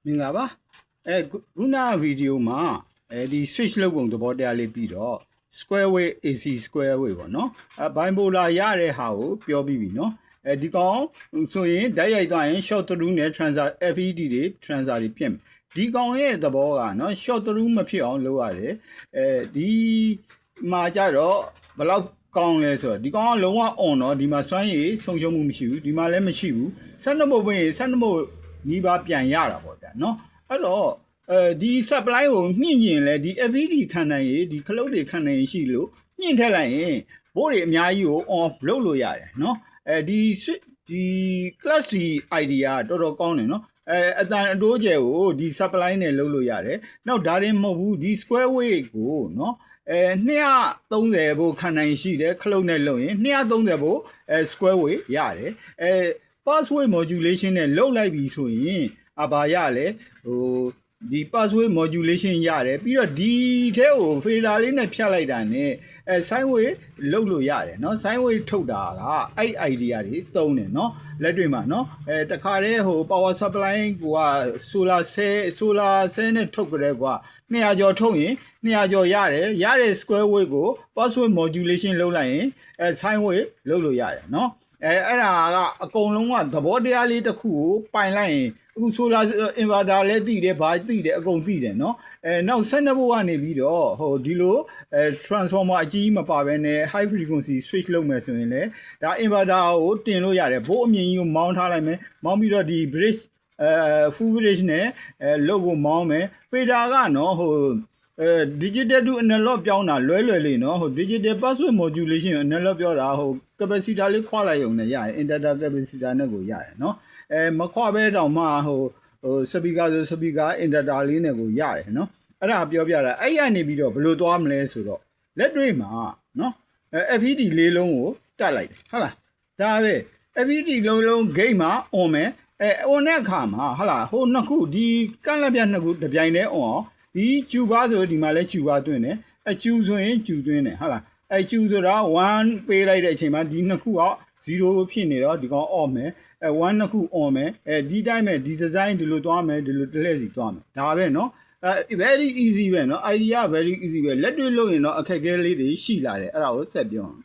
မင်္ဂလာပါခုနဗီဒီယိုမှာဒီ switch လုပ်ပုံသဘောတရားလေးပြီးတော့ square wave AC square wave ပေါ့နော်bipolar ရတဲ့ဟာကိုပြောပြီးပြီနော်ဒီကောင်ဆိုရင်ဓာတ်ရိုက်သွားရင် short through နဲ့ transfer FET တွေ transfer တွေဖြစ်မယ်ဒီကောင်ရဲ့သဘောကနော် short through မဖြစ်အောင်လုပ်ရတယ်ဒီမှာကြတော့ဘယ်လောက်ကောင်းလဲဆိုတော့ဒီကောင်ကလုံးဝ on တော့ဒီမှာစွမ်းရည်ဆုံးရှုံးမှုမရှိဘူးဒီမှာလည်းမရှိဘူး12မို့ပြင်12မို့နီးပါးပြန်ရတာပေါ့ဗျာနော်အဲ့တော့ဒီ supply ကိုမြင့်ကျင်လဲဒီ FET ခံနိုင်ရဒီခလုတ်တွေခံနိုင်ရှိလို့မြင့်ထက်လိုက်ရင်ဘိုးတွေအများကြီးကို on လုပ်လို့ရတယ်နော်ဒီ class D idea တော်တော်ကောင်းတယ်နော်အတန်အတိုးကျယ်ကိုဒီ supply နဲ့လုပ်လို့ရတယ်နောက်ဒါရင်မဟုတ်ဘူးဒီ square wave ကိုနော်230ဘို့ခံနိုင်ရှိတယ်ခလုတ်နဲ့လုပ်ရင်230ဘို့square wave ရတယ်password modulation နဲ့လုပ်လိုက်ပြီဆိုရင်ဘာရလဲဒီ password modulation ရတယ်ပြီးတော့ဒီထဲကို fader လေးနဲ့ဖြတ်လိုက်တာနဲ့sine wave လုပ်လို့ရတယ်เนาะ sine wave ထုတ်တာကအဲ့ idea တွေသုံးတယ်เนาะလက်တွေ့မှာเนาะတခါတည်းpower supply ကိုက solar cell နဲ့ထုတ်ကြတဲ့ကွာ200ကျော်ထုတ်ရင်200ကျော်ရတဲ့ square wave ကို password modulation လုပ်လိုက်ရင် sine wave လုပ်လို့ရတယ်เนาะအဲ့ဒါကအကုန်လုံးကသဘောတရားလေးတစ်ခုကိုပိုင်လိုက်ရင်အခု solar inverter လည်းသိတယ်ဘာသိတယ်အကုန်သိတယ်เนาะနောက်12ဘို့ကနေပြီးတော့ဒီလိုtransformer အကြီးမပါဘဲနဲ့ high frequency switch လုပ်မယ်ဆိုရင်လည်းဒါ inverter ကိုတင်လို့ရတယ်ဘို့အမြင့်ကြီးကိုမောင်းထားလိုက်မယ်မောင်းပြီးတော့ဒီ bridge full bridge နဲ့လုပ်ကိုမောင်းမယ် fader ကနော်digital to analog ပြောင်းတာလွဲလေးနော်digital password modulation analog ပြောတာ capacitor လေးခွာလိုက်ရုံနဲ့ရတယ် inductor capacitor နဲ့ကိုရတယ်နော်မခွာဘဲတောင်မှspeaker inductor လေးနဲ့ကိုရတယ်နော်အဲ့ဒါပြောပြတာအဲ့ရနေပြီးတော့ဘယ်လိုသွားမလဲဆိုတော့လက်တွေ့မှာနော် FET လေးလုံးကိုတက်လိုက်တယ်ဟုတ်လားဒါပဲ FET လုံး gate မှာ on မယ်on တဲ့အခါမှာဟုတ်လားနှစ်ခုဒီကန့်လက်ပြနှစ်ခုတစ်ပြိုင်တည်း on အောင်ဒီကျူပါဆိုဒီမှာလဲကျူပါတွင်းတယ်ကျူဆိုရင်ကျူတွင်းတယ်ဟုတ်လားကျူဆိုတာ1ပေးလိုက်တဲ့အချိန်မှာဒီနှစ်ခုက0ဖြစ်နေတော့ဒီကောင် off မယ်1နှစ်ခု on မယ်ဒီတိုင်းပဲဒီ design ဒီလိုသွားမယ်ဒီလိုတစ်လှည့်စီသွားမယ်ဒါပဲเนาะvery easy ပဲเนาะ idea very easy ပဲလက်တွေ့လုပ်ရင်တော့အခက်အခဲလေးတွေရှိလာတယ်အဲ့ဒါကိုဆက်ပြောအောင်